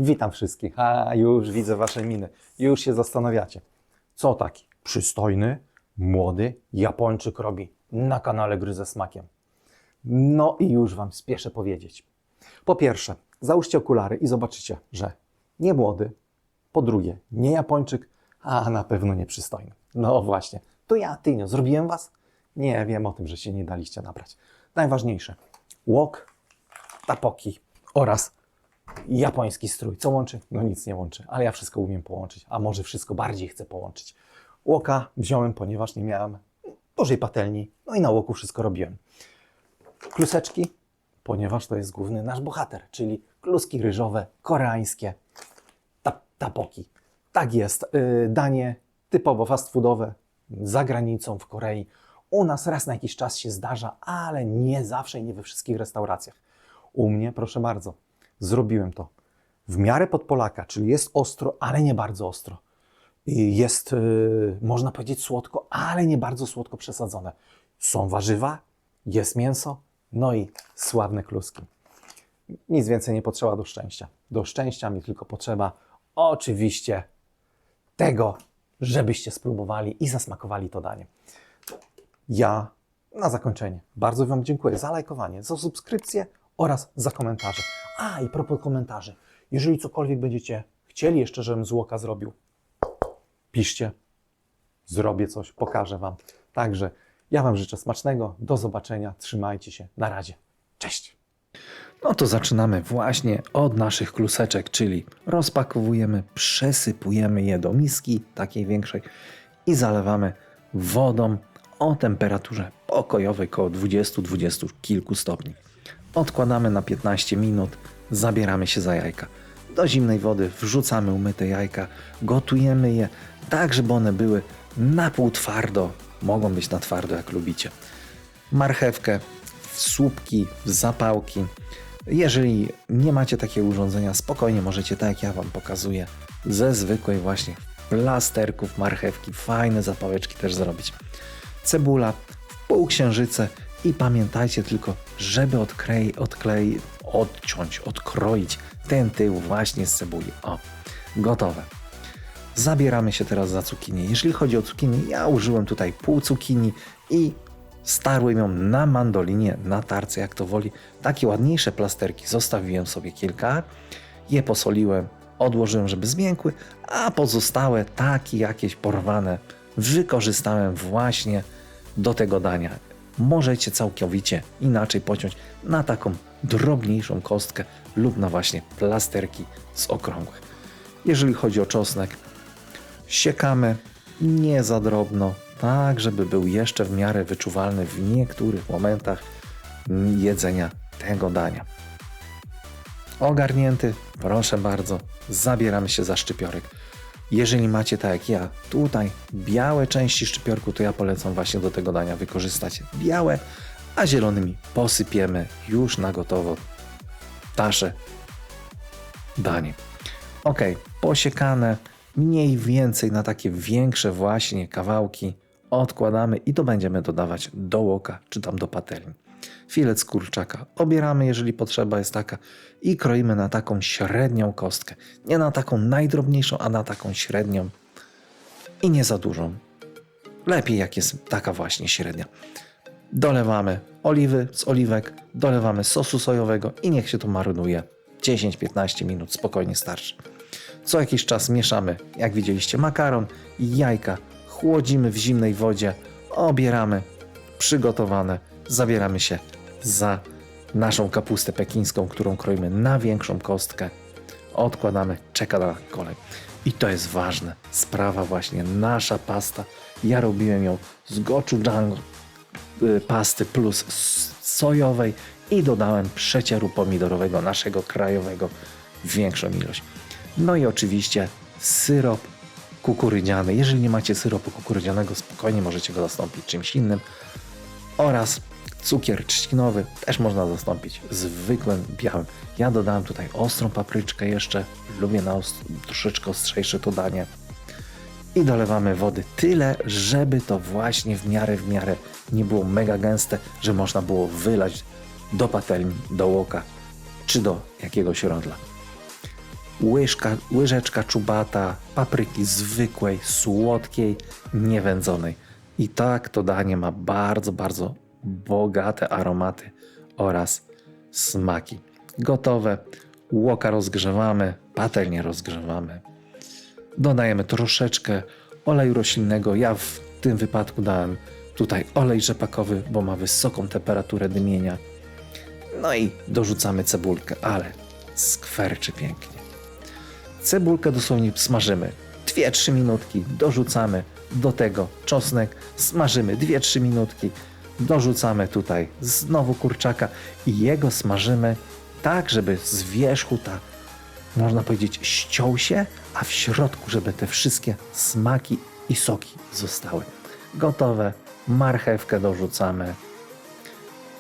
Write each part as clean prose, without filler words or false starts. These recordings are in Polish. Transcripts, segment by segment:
Witam wszystkich. Już widzę wasze miny. Już się zastanawiacie, co taki przystojny, młody Japończyk robi na kanale Gry ze Smakiem. No i już wam spieszę powiedzieć. Po pierwsze, załóżcie okulary i zobaczycie, że nie młody. Po drugie, nie Japończyk, a na pewno nie przystojny. No właśnie, to ja, Tynio, zrobiłem was? Nie wiem o tym, że się nie daliście nabrać. Najważniejsze, łok, tapoki oraz japoński strój. Co łączy? No nic nie łączy, ale ja wszystko umiem połączyć, a może wszystko bardziej chcę połączyć. Łoka wziąłem, ponieważ nie miałem dużej patelni, no i na łoku wszystko robiłem. Kluseczki, ponieważ to jest główny nasz bohater, czyli kluski ryżowe, koreańskie, tapoki. Tak jest, danie typowo fast foodowe, za granicą w Korei. U nas raz na jakiś czas się zdarza, ale nie zawsze i nie we wszystkich restauracjach. U mnie, proszę bardzo, zrobiłem to w miarę pod Polaka, czyli jest ostro, ale nie bardzo ostro. Jest, można powiedzieć, słodko, ale nie bardzo słodko przesadzone. Są warzywa, jest mięso, no i sławne kluski. Nic więcej nie potrzeba do szczęścia. Do szczęścia mi tylko potrzeba oczywiście tego, żebyście spróbowali i zasmakowali to danie. Ja na zakończenie bardzo wam dziękuję za lajkowanie, za subskrypcję oraz za komentarze. I propos komentarzy, jeżeli cokolwiek będziecie chcieli jeszcze, żebym z łoka zrobił, piszcie, zrobię coś, pokażę wam. Także ja wam życzę smacznego, do zobaczenia, trzymajcie się, na razie, cześć! No to zaczynamy właśnie od naszych kluseczek, czyli rozpakowujemy, przesypujemy je do miski takiej większej i zalewamy wodą o temperaturze pokojowej koło 20-20 kilku stopni. Odkładamy na 15 minut, zabieramy się za jajka. Do zimnej wody wrzucamy umyte jajka, gotujemy je tak, żeby one były na pół twardo, mogą być na twardo jak lubicie. Marchewkę w słupki, w zapałki. Jeżeli nie macie takiego urządzenia, spokojnie możecie, tak jak ja wam pokazuję, ze zwykłej właśnie plasterków marchewki, fajne zapałeczki też zrobić. Cebula w półksiężyce i pamiętajcie tylko, żeby odkroić ten tył właśnie z cebuli. O, gotowe. Zabieramy się teraz za cukinię. Jeżeli chodzi o cukinię, ja użyłem tutaj pół cukinii i starłem ją na mandolinie, na tarce, jak to woli. Takie ładniejsze plasterki zostawiłem sobie kilka, je posoliłem, odłożyłem, żeby zmiękły, a pozostałe takie jakieś porwane wykorzystałem właśnie do tego dania. Możecie całkowicie inaczej pociąć na taką drobniejszą kostkę lub na właśnie plasterki z okrągłych. Jeżeli chodzi o czosnek, siekamy nie za drobno, tak żeby był jeszcze w miarę wyczuwalny w niektórych momentach jedzenia tego dania. Ogarnięty, proszę bardzo, zabieramy się za szczypiorek. Jeżeli macie tak jak ja, tutaj białe części szczypiorku, to ja polecam właśnie do tego dania wykorzystać białe, a zielonymi posypiemy już na gotowo nasze danie. Ok, posiekane mniej więcej na takie większe właśnie kawałki odkładamy i to będziemy dodawać do łoka czy tam do patelni. Filet z kurczaka obieramy, jeżeli potrzeba jest taka, i kroimy na taką średnią kostkę. Nie na taką najdrobniejszą, a na taką średnią i nie za dużą. Lepiej jak jest taka właśnie średnia. Dolewamy oliwy z oliwek, dolewamy sosu sojowego i niech się to marynuje 10-15 minut, spokojnie starczy. Co jakiś czas mieszamy, jak widzieliście, makaron i jajka, chłodzimy w zimnej wodzie, obieramy, przygotowane, zabieramy się za naszą kapustę pekińską, którą kroimy na większą kostkę, odkładamy, czeka na kolej. I to jest ważne, sprawa właśnie, nasza pasta, ja robiłem ją z gochujang pasty plus sojowej i dodałem przecieru pomidorowego naszego krajowego, większą ilość. No i oczywiście syrop kukurydziany. Jeżeli nie macie syropu kukurydzianego, spokojnie możecie go zastąpić czymś innym. Oraz cukier trzcinowy też można zastąpić zwykłym białym. Ja dodałem tutaj ostrą papryczkę jeszcze. Lubię na troszeczkę ostrzejsze to danie. I dolewamy wody tyle, żeby to właśnie w miarę nie było mega gęste, że można było wylać do patelni, do łoka czy do jakiegoś rodla. łyżeczka czubata papryki zwykłej, słodkiej, niewędzonej. I tak to danie ma bardzo, bardzo bogate aromaty oraz smaki. Gotowe. Łoka rozgrzewamy, patelnię rozgrzewamy. Dodajemy troszeczkę oleju roślinnego. Ja w tym wypadku dałem tutaj olej rzepakowy, bo ma wysoką temperaturę dymienia. No i dorzucamy cebulkę, ale skwerczy pięknie. Cebulkę dosłownie smażymy 2-3 minutki, dorzucamy do tego czosnek, smażymy 2-3 minutki, dorzucamy tutaj znowu kurczaka i jego smażymy tak, żeby z wierzchu ta, można powiedzieć, ściął się, a w środku, żeby te wszystkie smaki i soki zostały. Gotowe, marchewkę dorzucamy,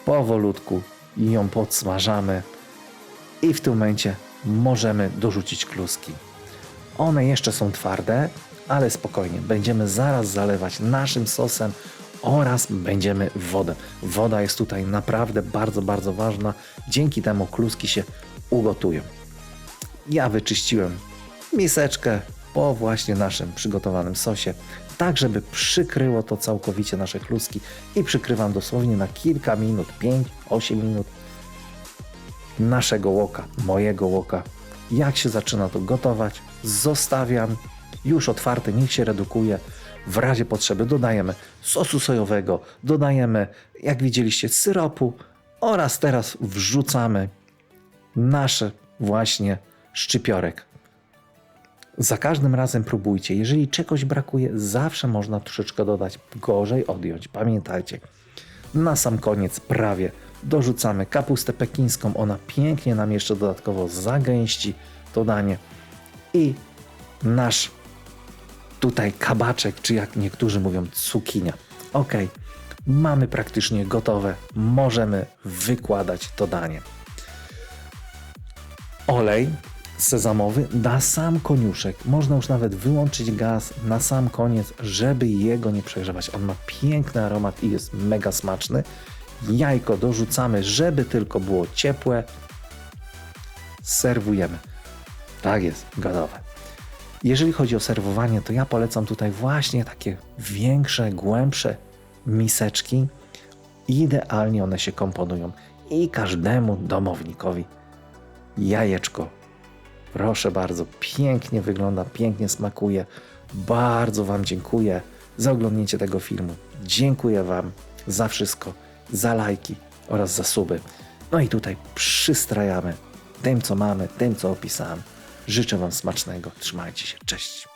powolutku ją podsmażamy i w tym momencie możemy dorzucić kluski. One jeszcze są twarde, ale spokojnie, będziemy zaraz zalewać naszym sosem oraz będziemy wodę. Woda jest tutaj naprawdę bardzo, bardzo ważna. Dzięki temu kluski się ugotują. Ja wyczyściłem miseczkę po właśnie naszym przygotowanym sosie, tak żeby przykryło to całkowicie nasze kluski i przykrywam dosłownie na kilka minut, 5-8 minut naszego łoka, mojego łoka. Jak się zaczyna to gotować, zostawiam już otwarte, niech się redukuje. W razie potrzeby dodajemy sosu sojowego, dodajemy, jak widzieliście, syropu oraz teraz wrzucamy nasz właśnie szczypiorek. Za każdym razem próbujcie. Jeżeli czegoś brakuje, zawsze można troszeczkę dodać, gorzej odjąć. Pamiętajcie, na sam koniec prawie dorzucamy kapustę pekińską. Ona pięknie nam jeszcze dodatkowo zagęści to danie. I nasz tutaj kabaczek, czy jak niektórzy mówią, cukinia. Ok, mamy praktycznie gotowe. Możemy wykładać to danie. Olej sezamowy na sam koniuszek. Można już nawet wyłączyć gaz na sam koniec, żeby jego nie przegrzewać. On ma piękny aromat i jest mega smaczny. Jajko dorzucamy, żeby tylko było ciepłe. Serwujemy. Tak jest, gotowe. Jeżeli chodzi o serwowanie, to ja polecam tutaj właśnie takie większe, głębsze miseczki. Idealnie one się komponują i każdemu domownikowi jajeczko. Proszę bardzo, pięknie wygląda, pięknie smakuje. Bardzo Wam dziękuję za oglądnięcie tego filmu. Dziękuję Wam za wszystko, za lajki oraz za suby. No i tutaj przystrajamy tym, co mamy, tym, co opisałem. Życzę Wam smacznego. Trzymajcie się. Cześć.